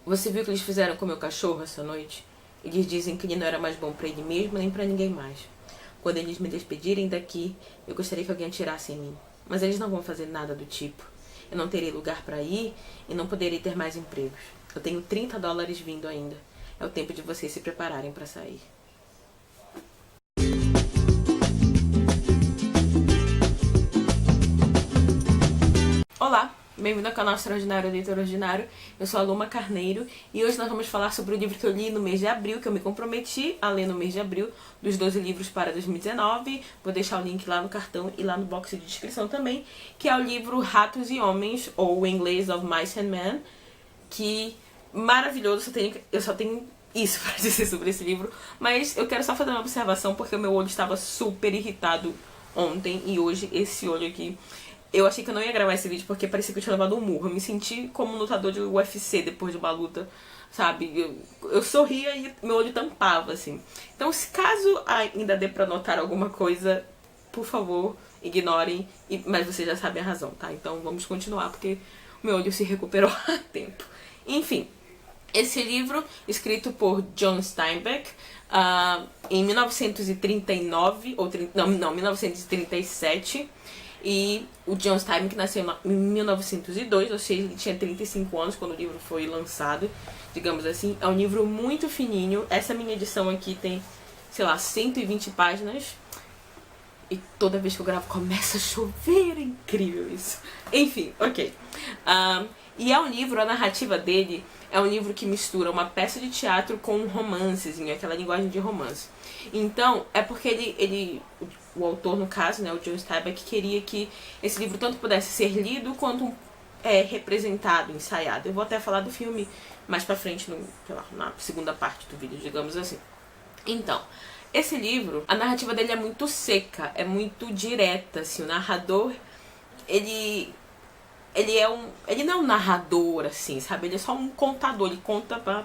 Você viu o que eles fizeram com meu cachorro essa noite? Eles dizem que ele não era mais bom pra ele mesmo nem pra ninguém mais. Quando eles me despedirem daqui, eu gostaria que alguém atirasse em mim. Mas eles não vão fazer nada do tipo. Eu não terei lugar pra ir e não poderei ter mais empregos. Eu tenho $30 vindo ainda. É o tempo de vocês se prepararem pra sair. Olá, bem-vindo ao canal Extraordinário Leitor Ordinário. Eu sou a Luma Carneiro e hoje nós vamos falar sobre o livro que eu li no mês de abril, que eu me comprometi a ler no mês de abril, dos 12 livros para 2019. Vou deixar o link lá no cartão e lá no box de descrição também, que é o livro Ratos e Homens, ou em inglês Of Mice and Men, que maravilhoso, eu só tenho isso para dizer sobre esse livro, mas eu quero só fazer uma observação porque o meu olho estava super irritado ontem e hoje esse olho aqui. Eu achei que eu não ia gravar esse vídeo porque parecia que eu tinha levado um murro. Eu me senti como um lutador de UFC depois de uma luta, sabe? Eu sorria e meu olho tampava, assim. Então, se caso ainda dê pra notar alguma coisa, por favor, ignorem. Mas vocês já sabem a razão, tá? Então, vamos continuar porque o meu olho se recuperou há tempo. Enfim, esse livro, escrito por John Steinbeck, em 1939, ou 1937, e o John Steinbeck nasceu em 1902, ou seja, ele tinha 35 anos quando o livro foi lançado, digamos assim. É um livro muito fininho. Essa minha edição aqui tem, sei lá, 120 páginas. E toda vez que eu gravo começa a chover, é incrível isso. Enfim, ok. E é um livro, a narrativa dele é um livro que mistura uma peça de teatro com um romancezinho, aquela linguagem de romance. Então, é porque o autor, no caso, né, o John Steinbeck, queria que esse livro tanto pudesse ser lido quanto representado, ensaiado. Eu vou até falar do filme mais pra frente, na segunda parte do vídeo, digamos assim. Então, esse livro, a narrativa dele é muito seca, é muito direta, assim. O narrador, ele não é um narrador, assim, sabe? Ele é só um contador, ele conta pá.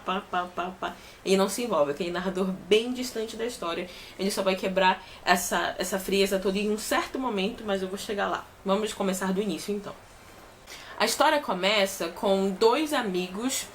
Ele não se envolve, aquele narrador bem distante da história. Ele só vai quebrar essa frieza toda em um certo momento, mas eu vou chegar lá. Vamos começar do início, então. A história começa com dois amigos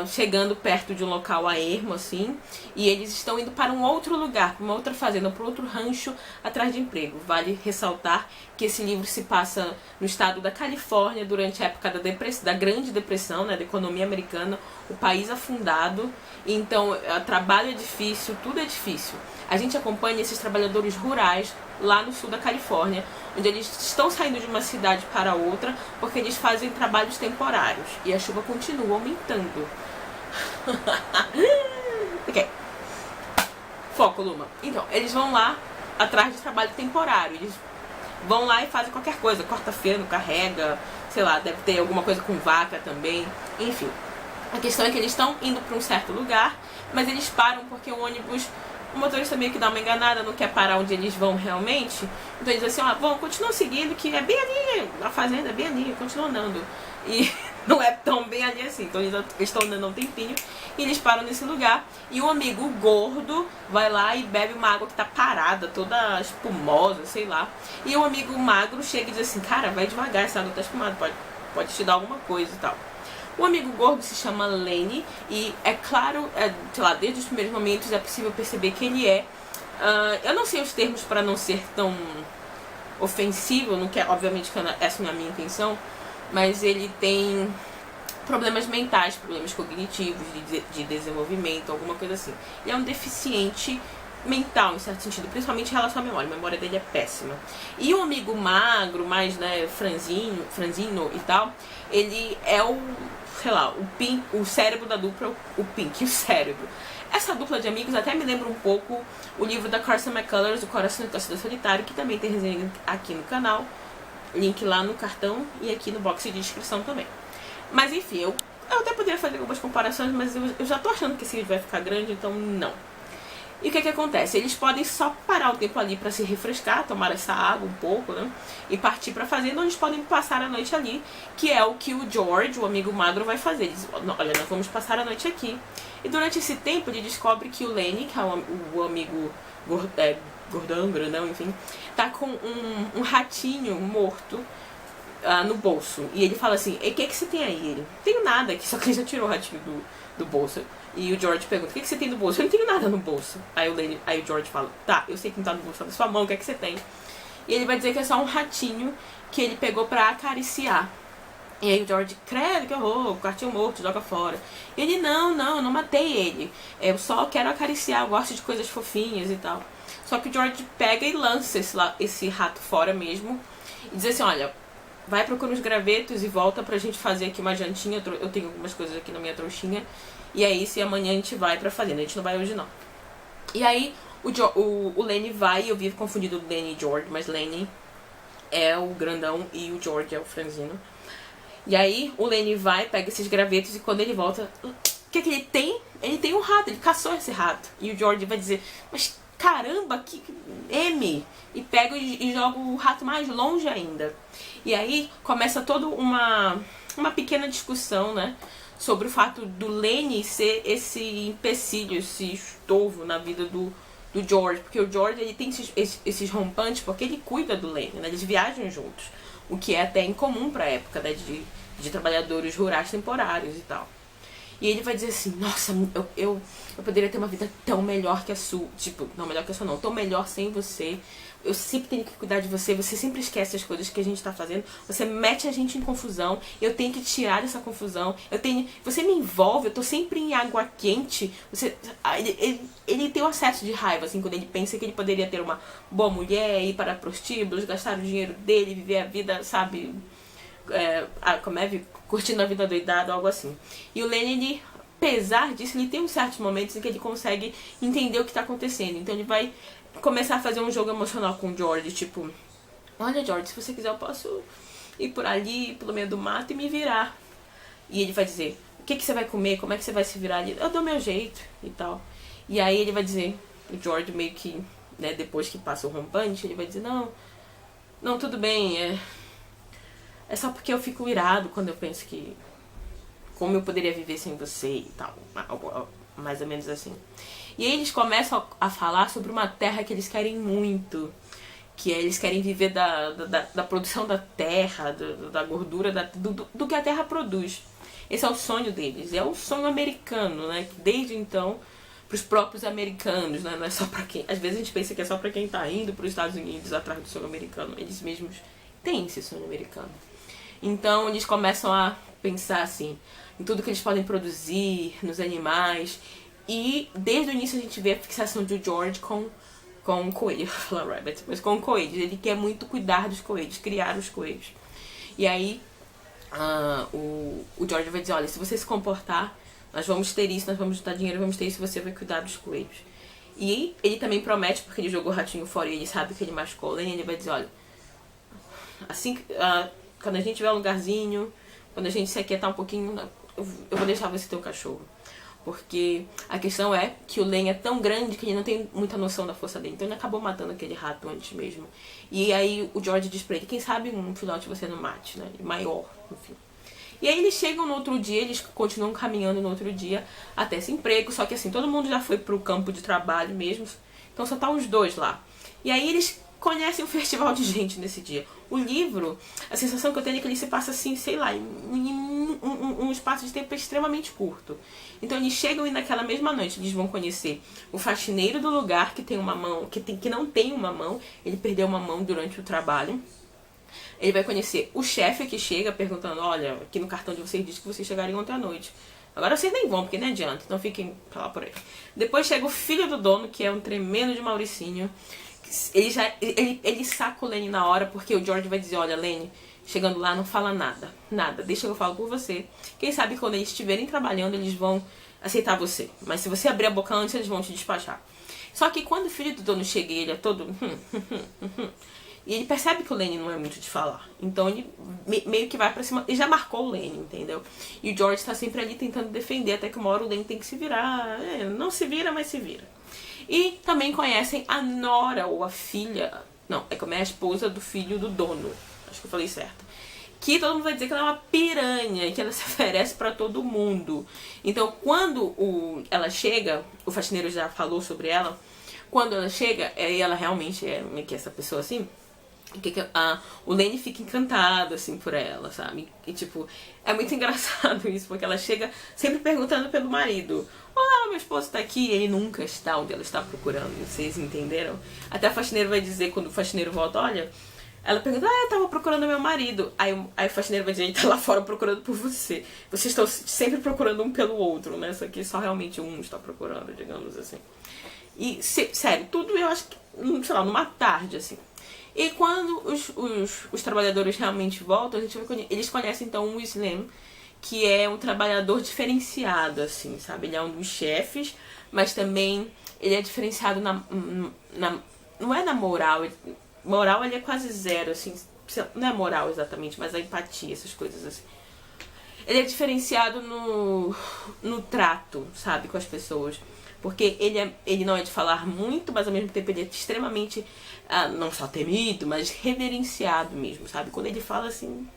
chegando perto de um local a ermo, assim, e eles estão indo para um outro lugar, para uma outra fazenda, para outro rancho atrás de emprego. Vale ressaltar que esse livro se passa no estado da Califórnia durante a época da Grande Depressão, né, da economia americana, o país afundado. Então, o trabalho é difícil, tudo é difícil. A gente acompanha esses trabalhadores rurais lá no sul da Califórnia, onde eles estão saindo de uma cidade para outra porque eles fazem trabalhos temporários e a chuva continua aumentando. Ok. Foco, Luma. Então, eles vão lá atrás de trabalho temporário. Eles vão lá e fazem qualquer coisa. Quarta-feira não carrega, sei lá, deve ter alguma coisa com vaca também. Enfim. A questão é que eles estão indo para um certo lugar, mas eles param porque o ônibus, o motorista meio que dá uma enganada, não quer parar onde eles vão realmente. Então eles dizem assim, vão, continuam seguindo, que é bem ali, a fazenda é bem ali, continuam andando. E não é tão bem ali assim, então eles estão andando há um tempinho e eles param nesse lugar. E o amigo gordo vai lá e bebe uma água que tá parada, toda espumosa, sei lá. E o amigo magro chega e diz assim, cara, vai devagar, essa água tá espumada, pode te dar alguma coisa e tal. O amigo gordo se chama Lenny e é claro, sei lá, desde os primeiros momentos é possível perceber que ele eu não sei os termos para não ser tão ofensivo, não quero, obviamente que essa não é a minha intenção, mas ele tem problemas mentais, problemas cognitivos, de desenvolvimento, alguma coisa assim. Ele é um deficiente mental, em certo sentido, principalmente em relação à memória. A memória dele é péssima. E o amigo magro, mais, né, franzino e tal, ele é sei lá, o cérebro da dupla, o Pink, o cérebro. Essa dupla de amigos até me lembra um pouco o livro da Carson McCullers, O Coração do Caçador Solitário, que também tem resenha aqui no canal. Link lá no cartão e aqui no box de descrição também. Mas enfim, eu até poderia fazer algumas comparações, mas eu já tô achando que esse vídeo vai ficar grande, então não. E o que acontece? Eles podem só parar o tempo ali para se refrescar, tomar essa água um pouco, né? E partir pra fazenda, onde eles podem passar a noite ali, que é o que o George, o amigo magro, vai fazer. Eles, olha, nós vamos passar a noite aqui. E durante esse tempo ele descobre que o Lenny, que é o amigo gordão, grandão, enfim, tá com um ratinho morto no bolso. E ele fala assim, e o que você tem aí? Ele, não tenho nada aqui, só que ele já tirou o ratinho do bolso. E o George pergunta, o que você tem no bolso? Eu não tenho nada no bolso. Aí o George fala, tá, eu sei que não tá no bolso, tá na sua mão, o que você tem? E ele vai dizer que é só um ratinho que ele pegou pra acariciar. E aí o George, credo, que horror, o ratinho morto, joga fora. E ele, não, eu não matei ele. Eu só quero acariciar, eu gosto de coisas fofinhas e tal. Só que o George pega e lança esse rato fora mesmo. E diz assim, olha, vai procurar uns gravetos e volta pra gente fazer aqui uma jantinha. Eu tenho algumas coisas aqui na minha trouxinha. E é isso, e amanhã a gente vai pra fazenda. A gente não vai hoje, não. E aí, o Lenny vai, eu vivo confundido Lenny e George, mas Lenny é o grandão e o George é o franzino. E aí, o Lenny vai, pega esses gravetos e quando ele volta, o que ele tem? Ele tem um rato, ele caçou esse rato. E o George vai dizer, mas caramba, que M! E pega e joga o rato mais longe ainda. E aí, começa toda uma pequena discussão, né? Sobre o fato do Lenny ser esse empecilho, esse estorvo na vida do George. Porque o George ele tem esses rompantes porque ele cuida do Lenny, né? Eles viajam juntos. O que é até incomum pra época, né? De trabalhadores rurais temporários e tal. E ele vai dizer assim, nossa, eu poderia ter uma vida tão melhor que a sua. Tipo, não melhor que a sua não, tão melhor sem você. Eu sempre tenho que cuidar de você, você sempre esquece as coisas que a gente tá fazendo. Você mete a gente em confusão, eu tenho que tirar essa confusão. Você me envolve, eu tô sempre em água quente. Ele tem um acesso de raiva, assim, quando ele pensa que ele poderia ter uma boa mulher, ir para prostíbulos, gastar o dinheiro dele, viver a vida, sabe... curtindo a vida doidada, algo assim. E o Lenny, ele, apesar disso, ele tem uns certos momentos em que ele consegue entender o que tá acontecendo. Então ele vai começar a fazer um jogo emocional com o George, tipo, olha George, se você quiser eu posso ir por ali, pelo meio do mato e me virar. E ele vai dizer, o que você vai comer, como é que você vai se virar ali? Eu dou meu jeito e tal. E aí ele vai dizer, o George meio que, né, depois que passa o rompante, ele vai dizer, não, tudo bem, é só porque eu fico irado quando eu penso que... como eu poderia viver sem você e tal. Mais ou menos assim. E aí eles começam a falar sobre uma terra que eles querem muito. Que eles querem viver da produção da terra, da gordura, do que a terra produz. Esse é o sonho deles. É o sonho americano, né? Que desde então, pros próprios americanos, né? Não é só pra quem... Às vezes a gente pensa que é só pra quem tá indo pros Estados Unidos atrás do sonho americano. Eles mesmos têm esse sonho americano. Então eles começam a pensar assim, em tudo que eles podem produzir, nos animais. E desde o início a gente vê a fixação de George com o coelho, falar rabbit, mas com coelhos. Ele quer muito cuidar dos coelhos, criar os coelhos. E aí o George vai dizer, olha, se você se comportar, nós vamos ter isso, nós vamos juntar dinheiro, vamos ter isso, você vai cuidar dos coelhos. E ele também promete, porque ele jogou o ratinho fora e ele sabe que ele machucou o Lenny, ele vai dizer, olha, assim quando a gente tiver um lugarzinho, quando a gente se aquietar um pouquinho, eu vou deixar você ter o cachorro. Porque a questão é que o Lenny é tão grande que ele não tem muita noção da força dele. Então ele acabou matando aquele rato antes mesmo. E aí o George diz pra ele, quem sabe um filhote você não mate, né? Maior, enfim. E aí eles chegam no outro dia, eles continuam caminhando no outro dia até esse emprego. Só que assim, todo mundo já foi pro campo de trabalho mesmo. Então só tá os dois lá. E aí eles conhecem um festival de gente nesse dia. O livro, a sensação que eu tenho é que ele se passa assim, sei lá, em um espaço de tempo extremamente curto. Então eles chegam e naquela mesma noite eles vão conhecer o faxineiro do lugar que tem uma mão, que não tem uma mão, ele perdeu uma mão durante o trabalho. Ele vai conhecer o chefe que chega perguntando, olha, aqui no cartão de vocês diz que vocês chegariam ontem à noite. Agora vocês nem vão, porque não adianta, então fiquem pra lá por aí. Depois chega o filho do dono, que é um tremendo de Mauricinho. Ele saca o Lenny na hora, porque o George vai dizer, olha, Lenny, chegando lá não fala nada, deixa que eu falo por você. Quem sabe quando eles estiverem trabalhando eles vão aceitar você, mas se você abrir a boca antes eles vão te despachar. Só que quando o filho do dono chega e ele é todo e ele percebe que o Lenny não é muito de falar, então ele meio que vai pra cima, ele já marcou o Lenny, entendeu? E o George tá sempre ali tentando defender, até que uma hora o Lenny tem que se virar, não se vira, mas se vira. E também conhecem a nora ou a filha, não, é como é a esposa do filho do dono, acho que eu falei certo. Que todo mundo vai dizer que ela é uma piranha e que ela se oferece pra todo mundo. Então quando ela chega, o faxineiro já falou sobre ela, quando ela chega, ela realmente é essa pessoa assim, O Lenny fica encantado, assim, por ela, sabe? E, tipo, é muito engraçado isso, porque ela chega sempre perguntando pelo marido. Olá, meu esposo tá aqui. E ele nunca está onde ela está procurando. Vocês entenderam? Até a faxineira vai dizer, quando o faxineiro volta, olha... Ela pergunta, eu tava procurando meu marido. Aí o faxineiro vai dizer, ele tá lá fora procurando por você. Vocês estão sempre procurando um pelo outro, né? Só que só realmente um está procurando, digamos assim. E, sério, tudo eu acho que, sei lá, numa tarde, assim. E quando os trabalhadores realmente voltam, a gente vai eles conhecem então o Slim, que é um trabalhador diferenciado, assim, sabe? Ele é um dos chefes, mas também ele é diferenciado não é na moral, moral ele é quase zero, assim, não é moral exatamente, mas a empatia, essas coisas assim. Ele é diferenciado no trato, sabe, com as pessoas. Porque ele não é de falar muito, mas ao mesmo tempo ele é extremamente, não só temido, mas reverenciado mesmo, sabe? Quando ele fala assim,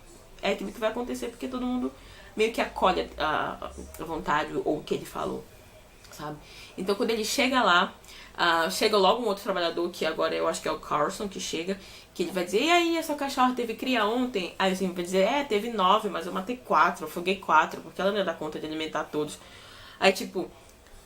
é aquilo que vai acontecer, porque todo mundo meio que acolhe a vontade ou o que ele falou, sabe? Então quando ele chega lá, chega logo um outro trabalhador, que agora eu acho que é o Carson, que chega, que ele vai dizer, e aí, essa cachorra teve cria ontem? Aí o Slim vai dizer, teve 9, mas eu matei 4, eu afoguei 4, porque ela não ia dar conta de alimentar todos. Aí, tipo,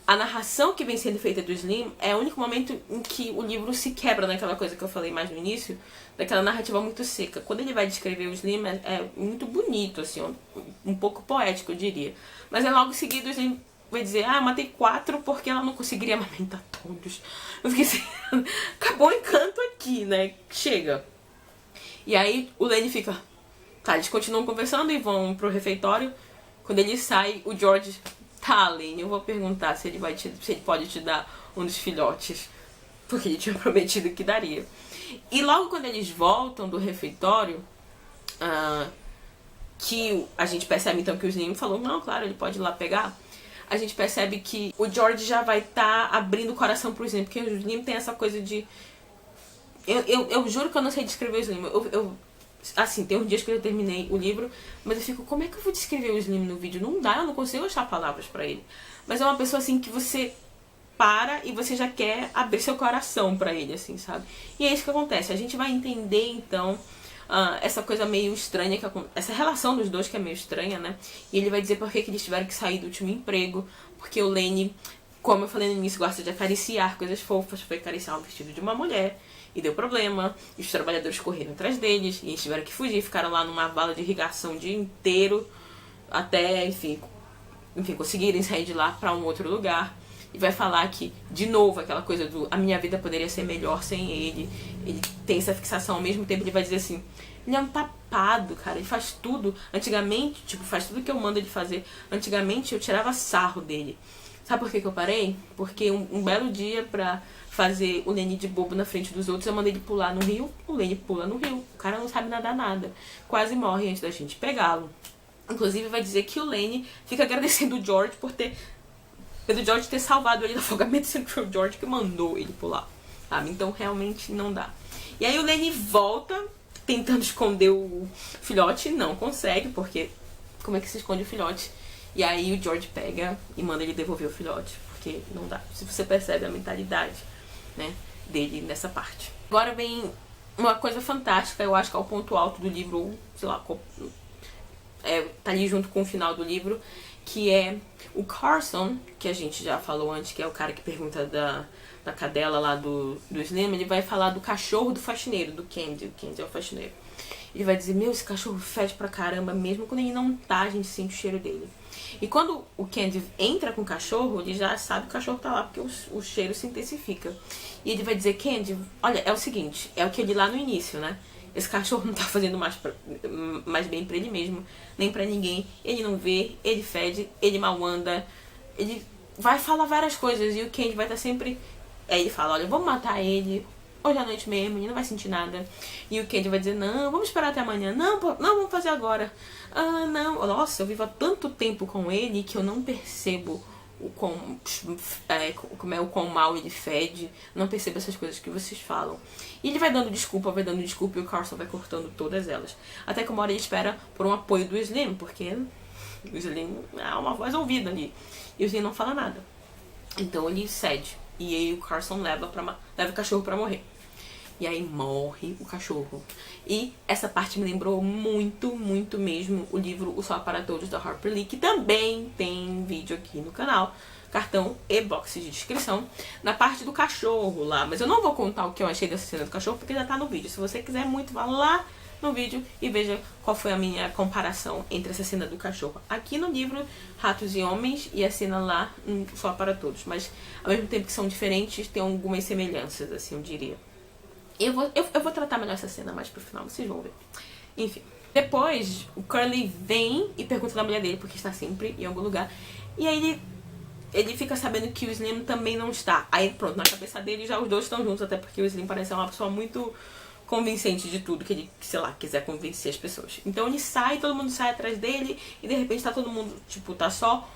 a narração que vem sendo feita do Slim é o único momento em que o livro se quebra naquela coisa que eu falei mais no início, daquela narrativa muito seca. Quando ele vai descrever o Slim, é muito bonito, assim, um pouco poético, eu diria. Mas logo em seguida o Slim vai dizer, eu matei 4 porque ela não conseguiria amamentar todos. Eu fiquei assim, acabou o encanto aqui, né? Chega. E aí o Lenny fica... Tá, eles continuam conversando e vão pro refeitório. Quando ele sai, o George... Tá, Lenny, eu vou perguntar se ele pode te dar um dos filhotes. Porque ele tinha prometido que daria. E logo quando eles voltam do refeitório... que a gente percebe então que o Slim falou, não, claro, ele pode ir lá pegar. A gente percebe que o George já vai estar abrindo o coração pro Slim, porque o Slim tem essa coisa de... Eu juro que eu não sei descrever o Slim. Assim, tem uns dias que eu terminei o livro, mas eu fico, como é que eu vou descrever o Slim no vídeo? Não dá, eu não consigo achar palavras pra ele. Mas é uma pessoa assim que você para e você já quer abrir seu coração pra ele, assim, sabe? E é isso que acontece. A gente vai entender, então... essa coisa meio estranha, essa relação dos dois que é meio estranha, né? E ele vai dizer por que eles tiveram que sair do último emprego, porque o Lenny, como eu falei no início, gosta de acariciar coisas fofas, foi acariciar o vestido de uma mulher, e deu problema, e os trabalhadores correram atrás deles, e eles tiveram que fugir, ficaram lá numa vala de irrigação o dia inteiro, até, enfim, conseguirem sair de lá pra um outro lugar. E vai falar que, de novo, aquela coisa do a minha vida poderia ser melhor sem ele. Ele tem essa fixação, ao mesmo tempo ele vai dizer assim, ele é um tapado, cara, ele faz tudo. Antigamente, tipo, faz tudo que eu mando ele fazer. Antigamente eu tirava sarro dele. Sabe por que eu parei? Porque um belo dia, pra fazer o Lenny de bobo na frente dos outros, eu mandei ele pular no rio, o Lenny pula no rio. O cara não sabe nadar nada. Quase morre antes da gente pegá-lo. Inclusive vai dizer que o Lenny fica agradecendo o George pelo George ter salvado ele do afogamento, sendo que foi o George que mandou ele pular, sabe? Então realmente não dá. E aí o Lenny volta tentando esconder o filhote, não consegue, porque como é que se esconde o filhote? E aí o George pega e manda ele devolver o filhote, porque não dá. Se você percebe a mentalidade, né, dele nessa parte. Agora vem uma coisa fantástica, eu acho que é o ponto alto do livro, ou sei lá, tá ali junto com o final do livro, que é o Carson, que a gente já falou antes, que é o cara que pergunta da cadela lá do Slim. Ele vai falar do cachorro do faxineiro, do Candy. O Candy é o faxineiro. Ele vai dizer, meu, esse cachorro fede pra caramba, mesmo quando ele não tá, a gente sente o cheiro dele. E quando o Candy entra com o cachorro, ele já sabe que o cachorro tá lá, porque o cheiro se intensifica. E ele vai dizer, Candy, olha, é o seguinte, é o que eu li lá no início, né? Esse cachorro não tá fazendo mais bem pra ele mesmo, nem pra ninguém. Ele não vê, ele fede, ele mal anda, ele vai falar várias coisas. E o Candy vai estar sempre... Aí ele fala, olha, vamos matar ele hoje à noite mesmo, ele não vai sentir nada. E o Candy vai dizer, não, vamos esperar até amanhã. Não, vamos fazer agora. Não, nossa, eu vivo há tanto tempo com ele que eu não percebo o quão mal ele fede, não percebo essas coisas que vocês falam. E ele vai dando desculpa, e o Carson vai cortando todas elas. Até que uma hora ele espera por um apoio do Slim, porque o Slim é uma voz ouvida ali. E o Slim não fala nada. Então ele cede. E aí o Carson leva o cachorro pra morrer. E aí morre o cachorro. E essa parte me lembrou muito, muito mesmo o livro O Sol para Todos, da Harper Lee, que também tem vídeo aqui no canal, cartão e box de descrição, na parte do cachorro lá. Mas eu não vou contar o que eu achei dessa cena do cachorro, porque já tá no vídeo. Se você quiser muito, vá lá no vídeo e veja qual foi a minha comparação entre essa cena do cachorro aqui no livro Ratos e Homens e a cena lá no Só para Todos. Mas ao mesmo tempo que são diferentes, tem algumas semelhanças, assim, eu diria. Eu vou tratar melhor essa cena mais pro final, vocês vão ver. Enfim, depois o Curly vem e pergunta da mulher dele, porque está sempre em algum lugar. E aí ele fica sabendo que o Slim também não está. Aí pronto, na cabeça dele já os dois estão juntos, até porque o Slim parece ser uma pessoa muito convincente de tudo que ele, sei lá, quiser convencer as pessoas. Então ele sai, todo mundo sai atrás dele e de repente tá todo mundo, tipo, tá só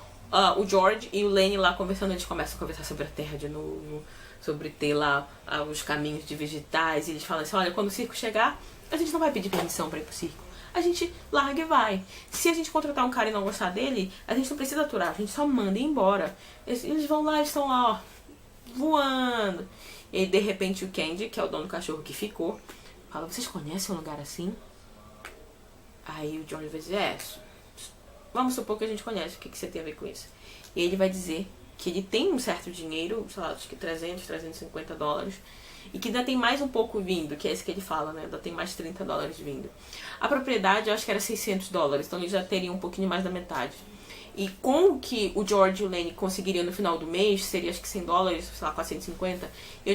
o George e o Lenny lá conversando. Eles começam a conversar sobre a Terra de novo, sobre ter lá os caminhos de vegetais. E eles falam assim, olha, quando o circo chegar, a gente não vai pedir permissão pra ir pro circo. A gente larga e vai. Se a gente contratar um cara e não gostar dele, a gente não precisa aturar, a gente só manda ir embora. Eles vão lá, eles estão lá, ó, voando. E aí, de repente, o Candy, que é o dono do cachorro que ficou, fala, vocês conhecem um lugar assim? Aí o George vai dizer, vamos supor que a gente conhece, o que você tem a ver com isso? E ele vai dizer que ele tem um certo dinheiro, sei lá, acho que 300, 350 dólares, e que ainda tem mais um pouco vindo, que é esse que ele fala, né? Ainda tem mais 30 dólares vindo. A propriedade, eu acho que era 600 dólares, então ele já teria um pouquinho mais da metade. E com o que o George e o Lenny conseguiriam no final do mês, seria acho que 100 dólares, sei lá, 450, e o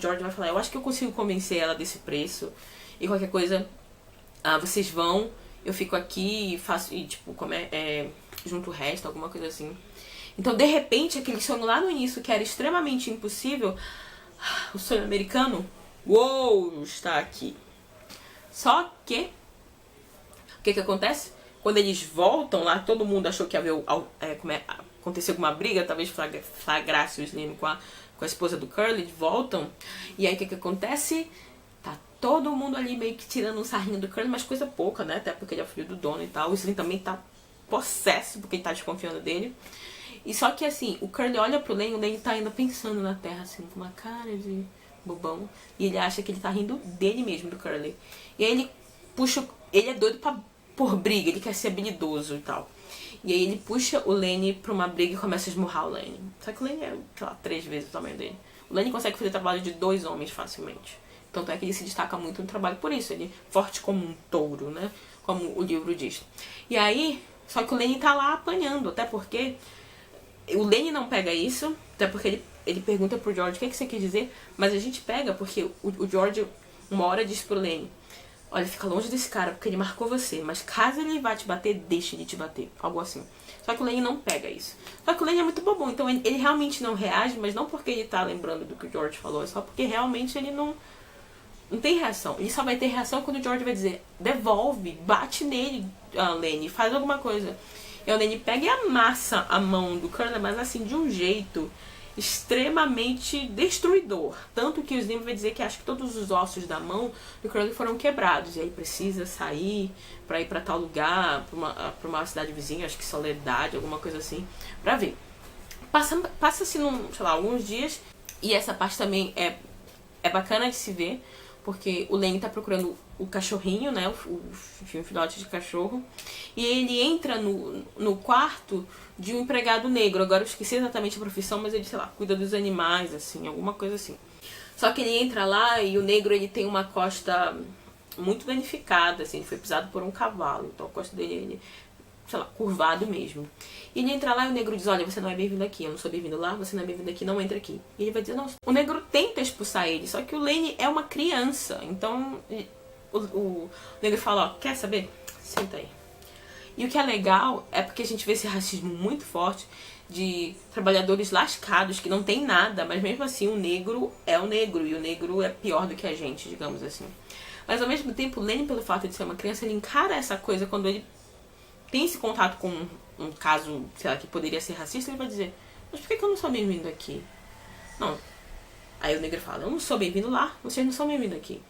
George vai falar, eu acho que eu consigo convencer ela desse preço, e qualquer coisa, vocês vão, eu fico aqui e faço, e tipo, junto o resto, alguma coisa assim. Então, de repente, aquele sonho lá no início, que era extremamente impossível, o sonho americano, está aqui. Só que, o que acontece? Quando eles voltam lá, todo mundo achou que ia haver, acontecer alguma briga, talvez flagrasse o Slim com a esposa do Curly, eles voltam. E aí o que acontece? Tá todo mundo ali meio que tirando um sarrinho do Curly, mas coisa pouca, né? Até porque ele é o filho do dono e tal. O Slim também tá possesso, porque ele tá desconfiando dele. E só que assim, o Curly olha pro Lenny, o Lenny tá ainda pensando na terra, assim, com uma cara de bobão. E ele acha que ele tá rindo dele mesmo, do Curly. E aí ele puxa, ele é doido por briga, ele quer ser habilidoso e tal. E aí ele puxa o Lenny pra uma briga e começa a esmurrar o Lenny. Só que o Lenny é, sei lá, 3 vezes o tamanho dele. O Lenny consegue fazer trabalho de 2 homens facilmente. Tanto é que ele se destaca muito no trabalho por isso. Ele é forte como um touro, né? Como o livro diz. E aí, só que o Lenny tá lá apanhando, até porque o Lenny não pega isso, até porque ele pergunta pro George o que você quer dizer, mas a gente pega porque o George uma hora diz pro Lenny, olha, fica longe desse cara, porque ele marcou você, mas caso ele vá te bater, deixe ele te bater, algo assim. Só que o Lenny não pega isso. Só que o Lenny é muito bobão, então ele realmente não reage, mas não porque ele tá lembrando do que o George falou, é só porque realmente ele não tem reação. Ele só vai ter reação quando o George vai dizer, devolve, bate nele, Lenny, faz alguma coisa. E o Lenny pega e amassa a mão do Curly, mas assim, de um jeito extremamente destruidor. Tanto que o Slim vai dizer que acha que todos os ossos da mão do Curly foram quebrados. E aí precisa sair pra ir pra tal lugar, pra uma cidade vizinha, acho que Soledade, alguma coisa assim, pra ver. Passa-se, sei lá, alguns dias. E essa parte também é bacana de se ver, porque o Lenny tá procurando o cachorrinho, né, o filhote de cachorro, e ele entra no quarto de um empregado negro. Agora eu esqueci exatamente a profissão, mas ele, sei lá, cuida dos animais, assim, alguma coisa assim. Só que ele entra lá e o negro, ele tem uma costa muito danificada, assim, ele foi pisado por um cavalo, então a costa dele, ele, sei lá, curvado mesmo. E ele entra lá e o negro diz, olha, você não é bem-vindo aqui, eu não sou bem-vindo lá, você não é bem-vindo aqui, não entra aqui. E ele vai dizer, não, o negro tenta expulsar ele, só que o Lenny é uma criança, então o negro fala, ó, quer saber? Senta aí. E o que é legal é porque a gente vê esse racismo muito forte de trabalhadores lascados que não tem nada, mas mesmo assim o negro é o negro, e o negro é pior do que a gente, digamos assim. Mas ao mesmo tempo, o Lenny, pelo fato de ser uma criança, ele encara essa coisa quando ele tem esse contato com um caso, sei lá, que poderia ser racista, ele vai dizer, mas por que eu não sou bem-vindo aqui? Não. Aí o negro fala, eu não sou bem-vindo lá, vocês não são bem-vindos aqui.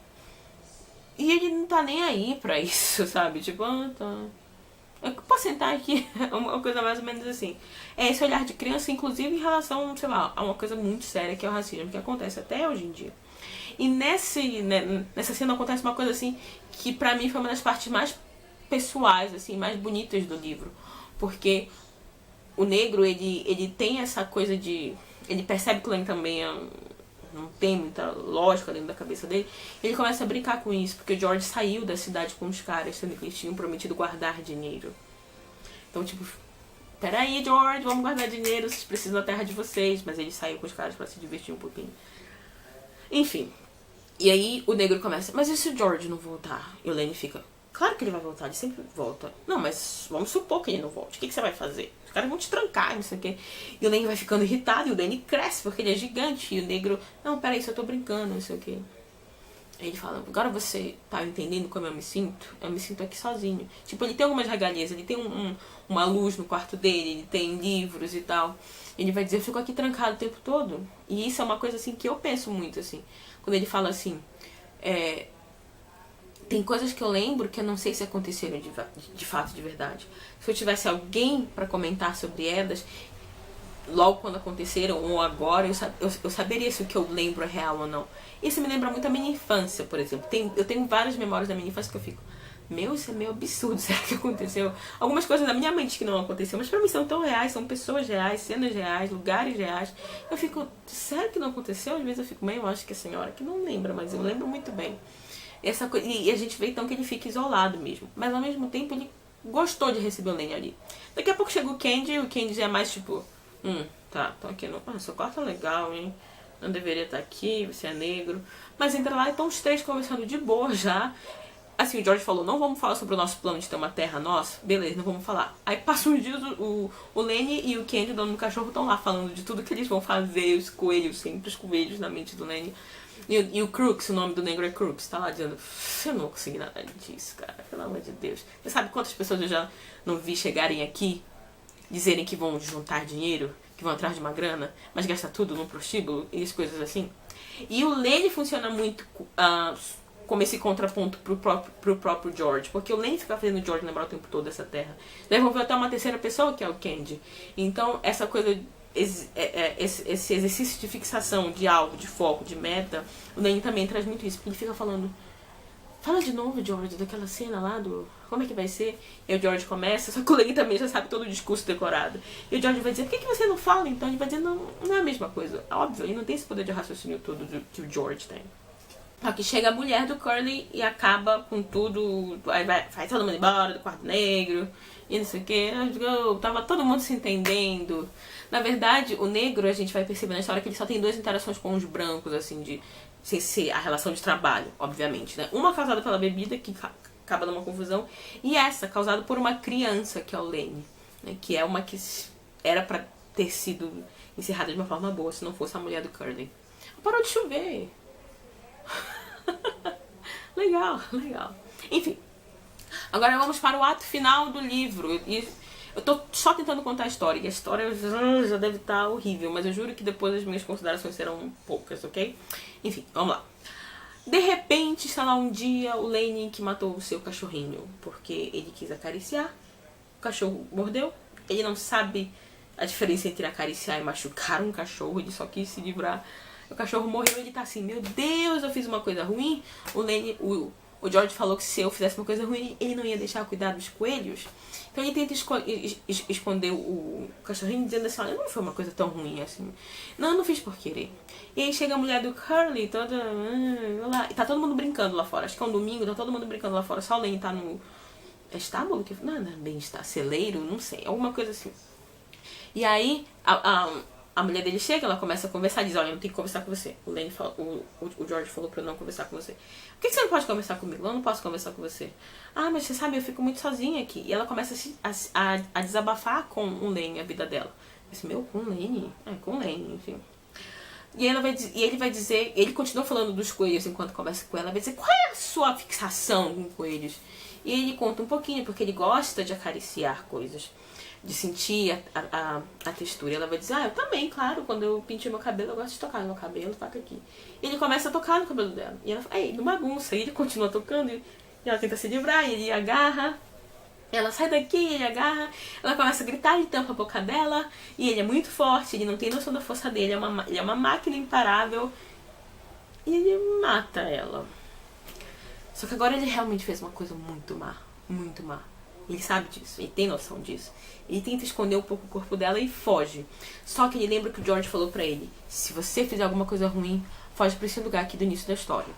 E ele não tá nem aí pra isso, sabe? Tipo, tá, eu posso sentar aqui, uma coisa mais ou menos assim. É esse olhar de criança, inclusive em relação, sei lá, a uma coisa muito séria que é o racismo, que acontece até hoje em dia. E nessa cena acontece uma coisa assim que pra mim foi uma das partes mais pessoais, assim, mais bonitas do livro. Porque o negro, ele tem essa coisa de... Ele percebe que o Lenny também não tem muita lógica dentro da cabeça dele. Ele começa a brincar com isso, porque o George saiu da cidade com os caras, sendo que eles tinham prometido guardar dinheiro. Então, tipo, peraí, George, vamos guardar dinheiro, vocês precisam da terra de vocês. Mas ele saiu com os caras pra se divertir um pouquinho. Enfim. E aí o negro começa, mas e se o George não voltar? E o Lenny fica, claro que ele vai voltar, ele sempre volta. Não, mas vamos supor que ele não volte. O que você vai fazer? Os caras vão te trancar, não sei o quê. E o Lenny vai ficando irritado, e o Lenny cresce, porque ele é gigante. E o negro, não, peraí, só tô brincando, não sei o quê. Aí ele fala, agora você tá entendendo como eu me sinto? Eu me sinto aqui sozinho. Tipo, ele tem algumas regalias, ele tem uma luz no quarto dele, ele tem livros e tal. Ele vai dizer, eu fico aqui trancado o tempo todo. E isso é uma coisa, assim, que eu penso muito, assim. Quando ele fala assim, tem coisas que eu lembro que eu não sei se aconteceram de fato, de verdade. Se eu tivesse alguém pra comentar sobre elas, logo quando aconteceram ou agora, eu saberia se o que eu lembro é real ou não. Isso me lembra muito a minha infância, por exemplo. Eu tenho várias memórias da minha infância que eu fico, meu, isso é meio absurdo, será que aconteceu? Algumas coisas da minha mente que não aconteceu, mas pra mim são tão reais, são pessoas reais, cenas reais, lugares reais. Eu fico, sério que não aconteceu? Às vezes eu fico, meio, eu acho que a senhora que não lembra, mas eu lembro muito bem. E a gente vê então que ele fica isolado mesmo. Mas ao mesmo tempo ele gostou de receber o Lenny ali. Daqui a pouco chega o Candy já é mais tipo, tá, tô aqui no... seu quarto é legal, hein? Não deveria estar aqui, você é negro. Mas entra lá e estão os três conversando de boa já. Assim, o George falou, não vamos falar sobre o nosso plano de ter uma terra nossa. Beleza, não vamos falar. Aí passam uns dias, o Lenny e o Candy, o dono do cachorro, estão lá falando de tudo que eles vão fazer. Os coelhos, sempre os coelhos na mente do Lenny. E o Crooks, o nome do negro é Crooks, tá lá dizendo, eu não vou conseguir nada disso, cara, pelo amor de Deus. Você sabe quantas pessoas eu já não vi chegarem aqui, dizerem que vão juntar dinheiro, que vão atrás de uma grana, mas gastar tudo num prostíbulo e as coisas assim? E o Lenny funciona muito como esse contraponto pro próprio George, porque o Lenny fica fazendo o George lembrar o tempo todo dessa terra. Desenvolveu até uma terceira pessoa, que é o Candy. Então, essa coisa... Esse exercício de fixação de algo, de foco, de meta, o Lenny também traz muito isso, porque ele fica falando, fala de novo, George, daquela cena lá do... Como é que vai ser? E o George começa, só que o Lenny também já sabe todo o discurso decorado. E o George vai dizer, por que você não fala então? Ele vai dizer, não é a mesma coisa. Óbvio, ele não tem esse poder de raciocínio todo que o George tem. Só que chega a mulher do Curly e acaba com tudo, aí vai todo mundo embora do quarto negro, e não sei o que, tava todo mundo se entendendo. Na verdade, o negro, a gente vai perceber na história que ele só tem duas interações com os brancos, assim, sem ser a relação de trabalho, obviamente, né? Uma causada pela bebida, que acaba numa confusão, e essa causada por uma criança, que é o Lenny, né? Que é uma que era pra ter sido encerrada de uma forma boa, se não fosse a mulher do Curly. Parou de chover. Legal. Enfim, agora vamos para o ato final do livro. E eu tô só tentando contar a história, e a história já deve estar horrível, mas eu juro que depois as minhas considerações serão poucas, ok? Enfim, vamos lá. De repente, está lá um dia o Lenny que matou o seu cachorrinho, porque ele quis acariciar, o cachorro mordeu, ele não sabe a diferença entre acariciar e machucar um cachorro, ele só quis se livrar. O cachorro morreu e ele tá assim, meu Deus, eu fiz uma coisa ruim. O George falou que se eu fizesse uma coisa ruim, ele não ia deixar eu cuidar dos coelhos. Então ele tenta esconder o cachorrinho, dizendo assim, olha, não foi uma coisa tão ruim assim. Não, eu não fiz por querer. E aí chega a mulher do Curly, toda... E tá todo mundo brincando lá fora. Acho que é um domingo, tá todo mundo brincando lá fora. Só o Lenny tá no... É estábulo? Não é bem está, celeiro, não sei. Alguma coisa assim. E aí, a mulher dele chega, ela começa a conversar, diz, olha, eu não tenho que conversar com você. O George falou pra eu não conversar com você. Por que você não pode conversar comigo? Eu não posso conversar com você. Ah, mas você sabe, eu fico muito sozinha aqui. E ela começa a desabafar com o Lenny, a vida dela. Eu disse, com o Lenny? Com o Lenny, enfim. E ele vai dizer, ele continua falando dos coelhos enquanto conversa com ela, vai dizer, qual é a sua fixação com coelhos? E ele conta um pouquinho, porque ele gosta de acariciar coisas, de sentir a textura. E ela vai dizer, eu também, claro, quando eu pintei meu cabelo, eu gosto de tocar no meu cabelo, toca aqui. E ele começa a tocar no cabelo dela. E ela fala, não bagunça. E ele continua tocando, e ela tenta se livrar, e ele agarra. Ela sai daqui, ele agarra, ela começa a gritar, ele tampa a boca dela, e ele é muito forte, ele não tem noção da força dele, ele é uma máquina imparável. e ele mata ela. Só que agora ele realmente fez uma coisa muito má, muito má. Ele sabe disso, ele tem noção disso. Ele tenta esconder um pouco o corpo dela e foge. Só que ele lembra que o George falou pra ele: se você fizer alguma coisa ruim, foge pra esse lugar aqui do início da história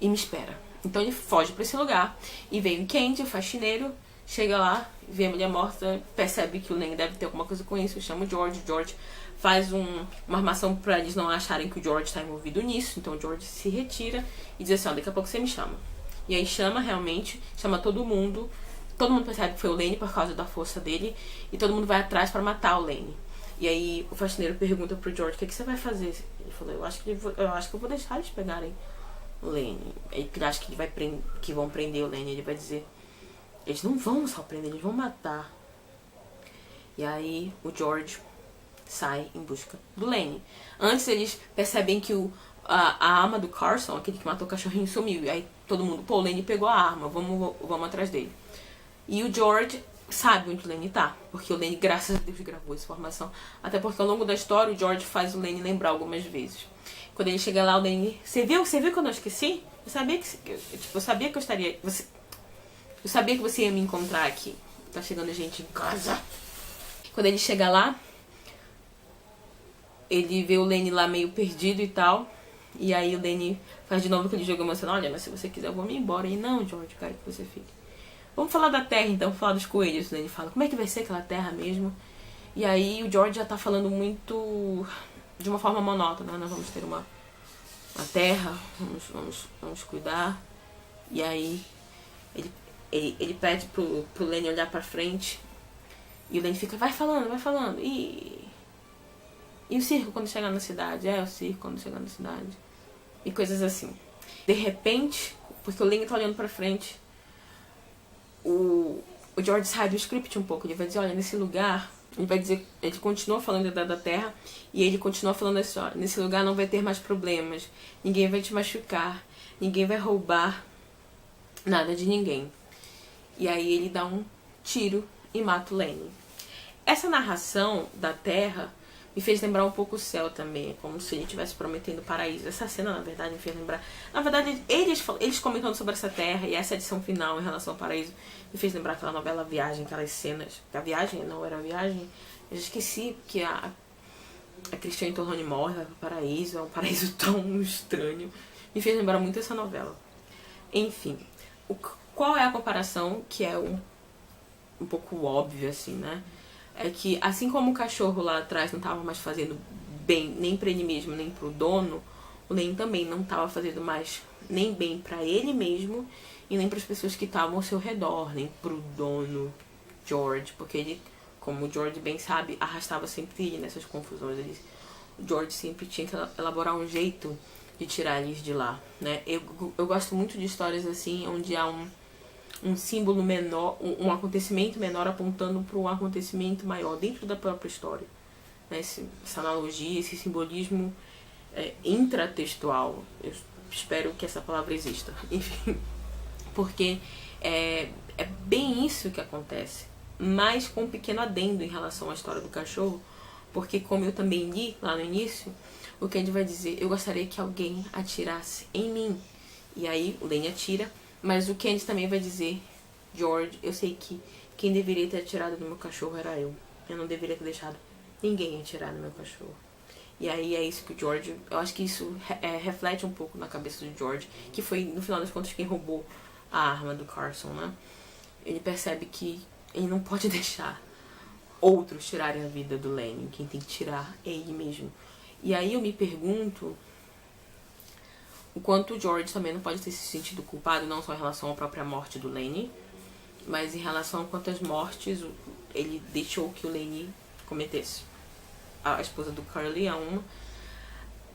e me espera. Então ele foge pra esse lugar e vem o Candy, o faxineiro, chega lá, vê a mulher morta, percebe que o Lenny deve ter alguma coisa com isso, chama o George faz uma armação pra eles não acharem que o George tá envolvido nisso. Então o George se retira e diz assim: ó, daqui a pouco você me chama. E aí chama realmente, chama todo mundo percebe que foi o Lenny por causa da força dele, e todo mundo vai atrás pra matar o Lenny. E aí o faxineiro pergunta pro George: o que você vai fazer? Ele falou: eu acho que eu vou deixar eles pegarem o Lenny. Ele acha que que vão prender o Lenny. Ele vai dizer: eles não vão só prender, eles vão matar. E aí o George sai em busca do Lenny. Antes eles percebem que a arma do Carson, aquele que matou o cachorrinho, sumiu. E aí todo mundo: pô, o Lenny pegou a arma, vamos atrás dele. E o George sabe onde o Lenny tá, porque o Lenny, graças a Deus, gravou essa informação. Até porque ao longo da história o George faz o Lenny lembrar algumas vezes. Quando ele chega lá, o Lenny: você viu que eu não esqueci? Eu sabia que eu estaria... Eu sabia que você ia me encontrar aqui. Tá chegando gente em casa. Quando ele chega lá, ele vê o Lenny lá meio perdido e tal. E aí o Lenny faz de novo aquele jogo emocional: olha, mas se você quiser eu vou me embora. E não, George, eu quero que você fique. Vamos falar da terra então, vamos falar dos coelhos. Ele fala: como é que vai ser aquela terra mesmo? E aí o George já tá falando muito de uma forma monótona, né? Nós vamos ter uma terra, vamos cuidar. E aí ele pede pro Lenny olhar pra frente. E o Lenny fica: vai falando. E o circo quando chegar na cidade? O circo quando chegar na cidade. E coisas assim. De repente, porque o Lenny tá olhando pra frente, o George sai do script um pouco. Ele vai dizer: olha, nesse lugar, ele continua falando da terra, e ele continua falando assim: olha, nesse lugar não vai ter mais problemas, ninguém vai te machucar, ninguém vai roubar nada de ninguém. E aí ele dá um tiro e mata o Lenny. Essa narração da terra me fez lembrar um pouco o céu também, como se ele estivesse prometendo paraíso. Essa cena, na verdade, me fez lembrar... Na verdade, eles comentando sobre essa terra e essa edição final em relação ao paraíso me fez lembrar aquela novela Viagem, aquelas cenas... A Viagem não era a Viagem. Eu já esqueci que a Cristiane Torlone morre, vai pro paraíso, é um paraíso tão estranho. Me fez lembrar muito essa novela. Enfim, qual é a comparação, que é um pouco óbvio, assim, né? É que, assim como o cachorro lá atrás não estava mais fazendo bem nem para ele mesmo, nem para o dono, o Lenny também não estava fazendo mais nem bem para ele mesmo e nem para as pessoas que estavam ao seu redor, nem para o dono George, porque ele, como o George bem sabe, arrastava sempre ele nessas confusões. O George sempre tinha que elaborar um jeito de tirar eles de lá, né? Eu gosto muito de histórias assim, onde há um símbolo menor, um acontecimento menor apontando para um acontecimento maior dentro da própria história. Né? Essa analogia, esse simbolismo intratextual. Eu espero que essa palavra exista. Enfim, porque é bem isso que acontece. Mas com um pequeno adendo em relação à história do cachorro, porque como eu também li lá no início, o que ele vai dizer: eu gostaria que alguém atirasse em mim. E aí o Lenny atira. Mas o Candy também vai dizer: George, eu sei que quem deveria ter atirado no meu cachorro era eu. Eu não deveria ter deixado ninguém atirar no meu cachorro. E aí é isso que o George... Eu acho que isso reflete um pouco na cabeça do George, que foi, no final das contas, quem roubou a arma do Carson, né? Ele percebe que ele não pode deixar outros tirarem a vida do Lenny. Quem tem que tirar é ele mesmo. E aí eu me pergunto o quanto o George também não pode ter se sentido culpado, não só em relação à própria morte do Lenny, mas em relação a quantas mortes ele deixou que o Lenny cometesse. A esposa do Curly é uma.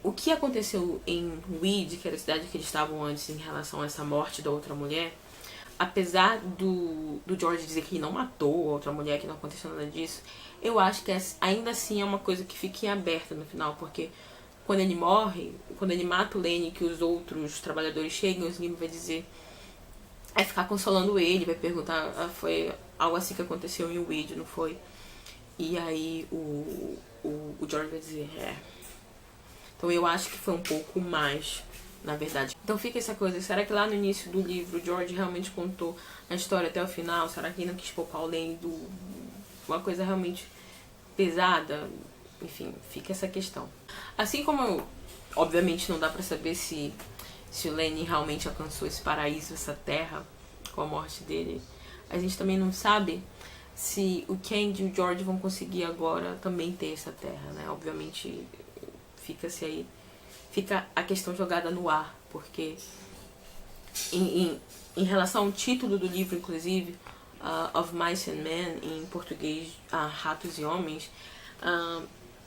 O que aconteceu em Weed, que era a cidade que eles estavam antes, em relação a essa morte da outra mulher, apesar do George dizer que ele não matou a outra mulher, que não aconteceu nada disso, eu acho que ainda assim é uma coisa que fica em aberto no final, porque quando ele morre, quando ele mata o Lenny, que os outros trabalhadores chegam, o Slim vai dizer, vai ficar consolando ele, vai perguntar: foi algo assim que aconteceu em Weed, não foi? E aí o George vai dizer: Então eu acho que foi um pouco mais na verdade. Então fica essa coisa, será que lá no início do livro o George realmente contou a história até o final? Será que ele não quis poupar o Lane uma coisa realmente pesada? Enfim, fica essa questão. Assim como, obviamente, não dá pra saber se o Lane realmente alcançou esse paraíso, essa terra, com a morte dele, a gente também não sabe se o Candy e o George vão conseguir agora também ter essa terra, né? Obviamente, fica-se aí, fica a questão jogada no ar, porque em relação ao título do livro, inclusive, Of Mice and Men, em português, Ratos e Homens,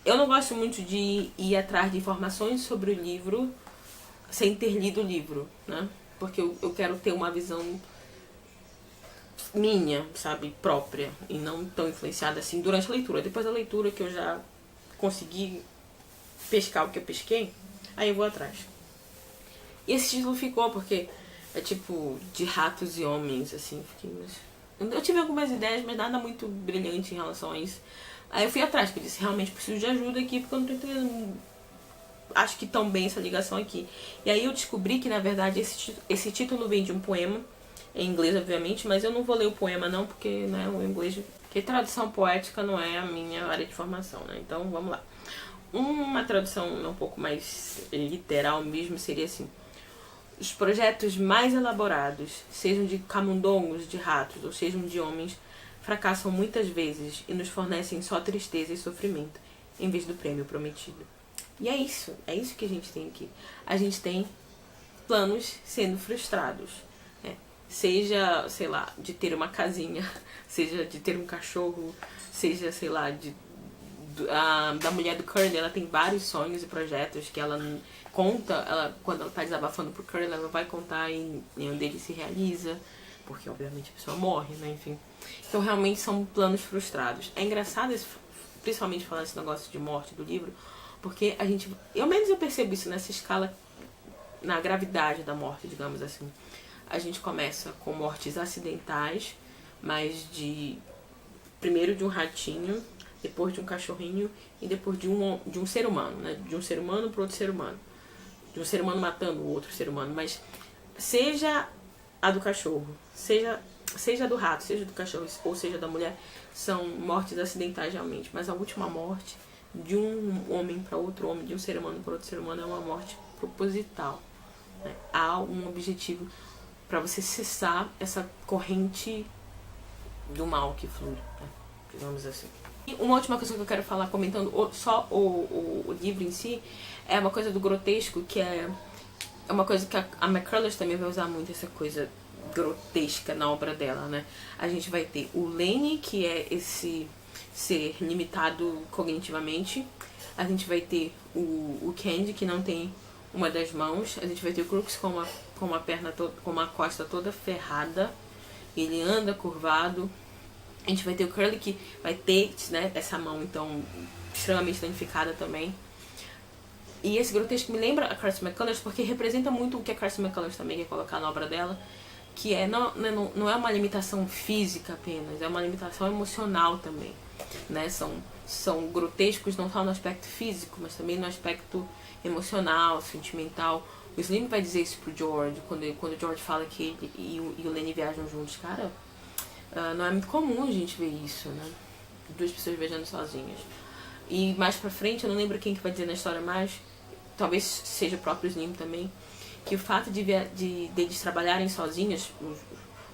eu não gosto muito de ir atrás de informações sobre o livro sem ter lido o livro, né? Porque eu quero ter uma visão minha, sabe, própria, e não tão influenciada assim durante a leitura. Depois da leitura que eu já consegui pescar o que eu pesquei, aí eu vou atrás. E esse título ficou porque é tipo de ratos e homens, assim, eu tive algumas ideias, mas nada muito brilhante em relação a isso. Aí eu fui atrás, porque eu disse, realmente preciso de ajuda aqui, porque eu não tô entendendo, acho que tão bem essa ligação aqui. E aí eu descobri que, na verdade, esse título vem de um poema, em inglês, obviamente, mas eu não vou ler o poema não, porque, né, o inglês, porque tradução poética não é a minha área de formação, né? Então, vamos lá. Uma tradução um pouco mais literal mesmo seria assim: os projetos mais elaborados, sejam de camundongos, de ratos, ou sejam de homens, fracassam muitas vezes e nos fornecem só tristeza e sofrimento, em vez do prêmio prometido. E é isso que a gente tem aqui. A gente tem planos sendo frustrados. Seja, sei lá, de ter uma casinha, seja de ter um cachorro, seja, sei lá, da mulher do Curly, ela tem vários sonhos e projetos que ela conta, quando ela tá desabafando pro Curly, ela vai contar em onde ele se realiza, porque obviamente a pessoa morre, né, enfim. Então realmente são planos frustrados. É engraçado, principalmente falando esse negócio de morte do livro, porque eu percebo isso nessa escala, na gravidade da morte, digamos assim. A gente começa com mortes acidentais, mas primeiro de um ratinho, depois de um cachorrinho e depois de um ser humano, né? De um ser humano para outro ser humano. De um ser humano matando o outro ser humano, mas seja a do cachorro, seja do rato, seja do cachorro ou seja da mulher, são mortes acidentais realmente, mas a última morte de um homem para outro homem, de um ser humano para outro ser humano, é uma morte proposital, né? Há um objetivo para você cessar essa corrente do mal que flui, né? Digamos assim. E uma última coisa que eu quero falar, comentando só o livro em si, é uma coisa do grotesco, que é uma coisa que a McCullers também vai usar muito, essa coisa grotesca na obra dela, né? A gente vai ter o Lane, que é esse ser limitado cognitivamente. A gente vai ter o Candy, que não tem uma das mãos. A gente vai ter o Crooks com uma perna toda, com uma costa toda ferrada. Ele anda curvado. A gente vai ter o Curly, que vai ter, né, essa mão então extremamente danificada também. E esse grotesco me lembra a Kirsty McCullers, porque representa muito o que a Kirsty McCullers também quer colocar na obra dela, que não é uma limitação física apenas, é uma limitação emocional também, né? São grotescos não só no aspecto físico, mas também no aspecto emocional, sentimental. O Slim vai dizer isso pro George, quando o George fala que ele e o Lenny viajam juntos. Cara, não é muito comum a gente ver isso, né? Duas pessoas viajando sozinhas. E mais pra frente, eu não lembro quem que vai dizer na história mais, talvez seja o próprio Slim também, que o fato de eles trabalharem sozinhos, os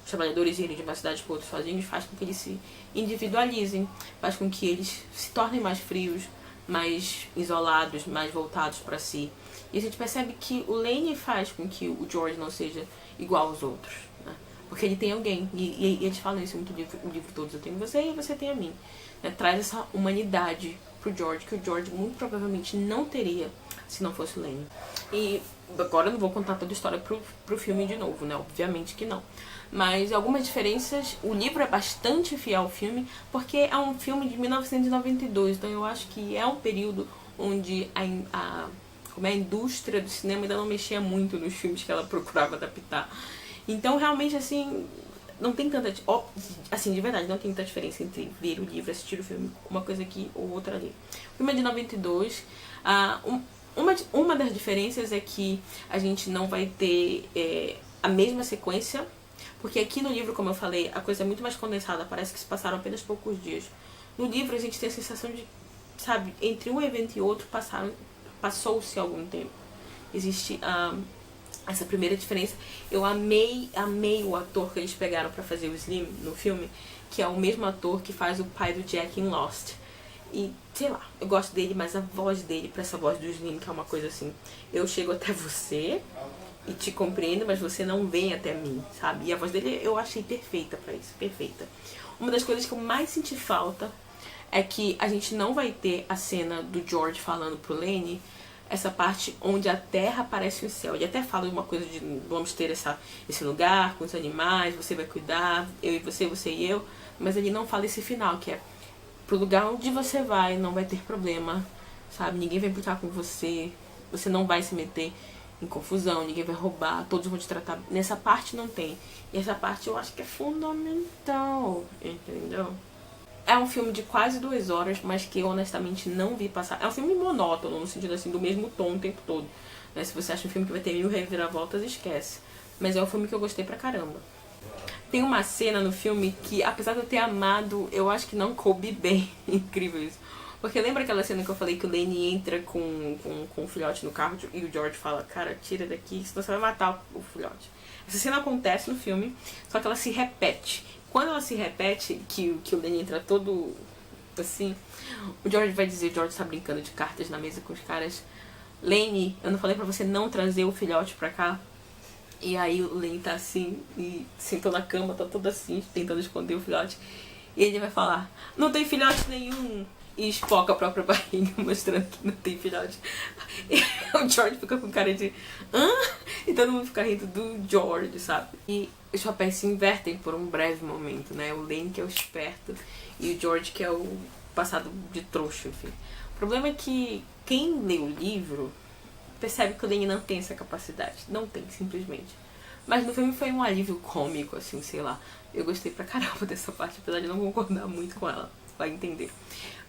trabalhadores irem de uma cidade para outra sozinhos, faz com que eles se individualizem, faz com que eles se tornem mais frios, mais isolados, mais voltados para si. E a gente percebe que o Lane faz com que o George não seja igual aos outros, né? Porque ele tem alguém, e eles falam isso muito no livro todos, eu tenho você e você tem a mim, né? Traz essa humanidade pro George, que o George muito provavelmente não teria se não fosse o Lane. E agora eu não vou contar toda a história pro filme de novo, né? Obviamente que não. Mas algumas diferenças, o livro é bastante fiel ao filme, porque é um filme de 1992, então eu acho que é um período onde a indústria do cinema ainda não mexia muito nos filmes que ela procurava adaptar. Então realmente assim, não tem tanta, assim, de verdade, não tem tanta diferença entre ver o livro e assistir o filme, uma coisa aqui ou outra ali. O filme é de 92, Uma das diferenças é que a gente não vai ter a mesma sequência, porque aqui no livro, como eu falei, a coisa é muito mais condensada, parece que se passaram apenas poucos dias. No livro a gente tem a sensação de, sabe, entre um evento e outro passou-se algum tempo. Existe essa primeira diferença. Eu amei o ator que eles pegaram pra fazer o Slim no filme, que é o mesmo ator que faz o pai do Jack em Lost. E, sei lá, eu gosto dele, mas a voz dele pra essa voz do Slim, que é uma coisa assim, eu chego até você e te compreendo, mas você não vem até mim, sabe? E a voz dele eu achei perfeita pra isso, perfeita. Uma das coisas que eu mais senti falta é que a gente não vai ter a cena do George falando pro Lenny, essa parte onde a terra parece um céu. Ele até fala uma coisa de vamos ter esse lugar com os animais, você vai cuidar, eu e você e eu, mas ele não fala esse final, que é pro lugar onde você vai, não vai ter problema, sabe? Ninguém vai brigar com você, você não vai se meter em confusão, ninguém vai roubar, todos vão te tratar. Nessa parte não tem. E essa parte eu acho que é fundamental, entendeu? É um filme de quase 2 horas, mas que eu honestamente não vi passar. É um filme monótono, no sentido assim, do mesmo tom o tempo todo. Né? Se você acha um filme que vai ter 1000 reviravoltas, esquece. Mas é um filme que eu gostei pra caramba. Tem uma cena no filme que, apesar de eu ter amado, eu acho que não coube bem. Incrível isso. Porque lembra aquela cena que eu falei que o Lenny entra com o filhote no carro e o George fala, cara, tira daqui, senão você vai matar o filhote. Essa cena acontece no filme, só que ela se repete. Quando ela se repete, que o Lenny entra todo assim, o George vai dizer, o George tá brincando de cartas na mesa com os caras, Lenny, eu não falei pra você não trazer o filhote pra cá? E aí o Lenny tá assim, e sentou na cama, tá todo assim, tentando esconder o filhote. E ele vai falar, não tem filhote nenhum. E esfoca a própria barriga, mostrando que não tem filhote. E o George fica com cara de... hã? E todo mundo fica rindo do George, sabe? E os papéis se invertem por um breve momento, né? O Lenny que é o esperto e o George que é o passado de trouxa, enfim. O problema é que quem lê o livro percebe que o Lenny não tem essa capacidade. Não tem, simplesmente. Mas no filme foi um alívio cômico, assim, sei lá. Eu gostei pra caramba dessa parte, apesar de não concordar muito com ela. Vai entender.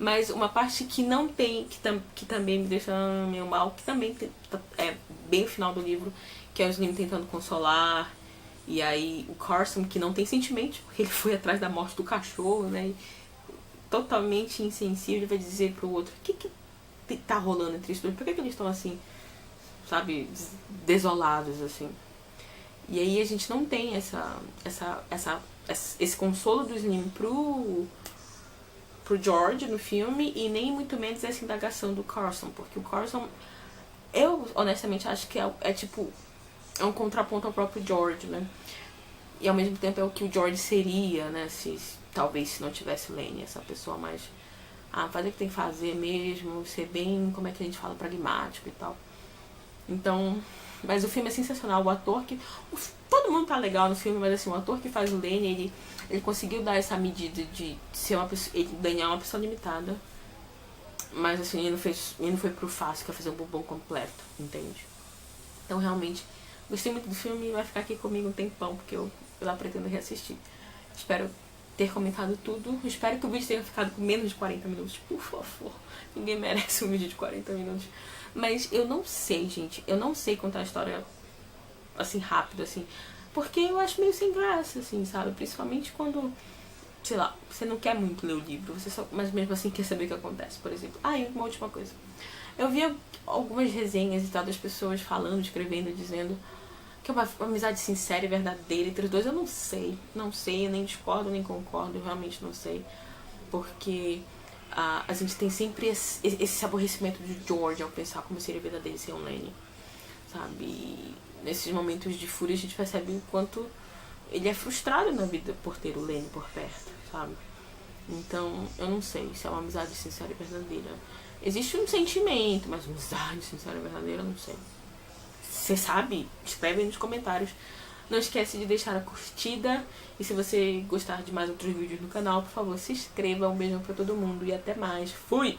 Mas uma parte que não tem, que também me deixa meio mal, que também é bem o final do livro, que é o Slim tentando consolar, e aí o Carson, que não tem sentimentos, porque ele foi atrás da morte do cachorro, né, e totalmente insensível, ele vai dizer pro outro, o que tá rolando entre eles dois, por que eles estão assim, sabe, desolados, assim. E aí a gente não tem esse consolo do Slim pro George no filme, e nem muito menos essa indagação do Carson, porque o Carson, eu honestamente acho que é um contraponto ao próprio George, né? E ao mesmo tempo é o que o George seria, né? Talvez se não tivesse Lenny, essa pessoa mais fazer o que tem que fazer mesmo, ser bem, como é que a gente fala, pragmático e tal. Então, mas o filme é sensacional, o ator que... todo mundo tá legal no filme, mas assim, o ator que faz o Lenny, ele conseguiu dar essa medida de ser uma pessoa, ele ganhar uma pessoa limitada. Mas assim, ele não foi pro fácil, que é fazer um bombom completo, entende? Então realmente, gostei muito do filme e vai ficar aqui comigo um tempão, porque eu lá pretendo reassistir. Espero ter comentado tudo. Espero que o vídeo tenha ficado com menos de 40 minutos. Por favor, ninguém merece um vídeo de 40 minutos. Mas eu não sei, gente. Eu não sei contar a história assim, rápido, assim. Porque eu acho meio sem graça, assim, sabe? Principalmente quando, sei lá, você não quer muito ler o livro, mas mesmo assim quer saber o que acontece, por exemplo. E uma última coisa. Eu vi algumas resenhas e tal das pessoas falando, escrevendo, dizendo que é uma amizade sincera e verdadeira entre os dois. Eu não sei, eu nem discordo, nem concordo, eu realmente não sei. Porque a gente tem sempre esse aborrecimento de George ao pensar como seria a vida dele sem o Lenny, sabe? E nesses momentos de fúria a gente percebe o quanto ele é frustrado na vida por ter o Lenny por perto, sabe? Então, eu não sei se é uma amizade sincera e verdadeira. Existe um sentimento, mas uma amizade sincera e verdadeira, eu não sei. Você sabe? Escreve aí nos comentários. Não esquece de deixar a curtida. E se você gostar de mais outros vídeos no canal, por favor, se inscreva. Um beijão pra todo mundo e até mais. Fui!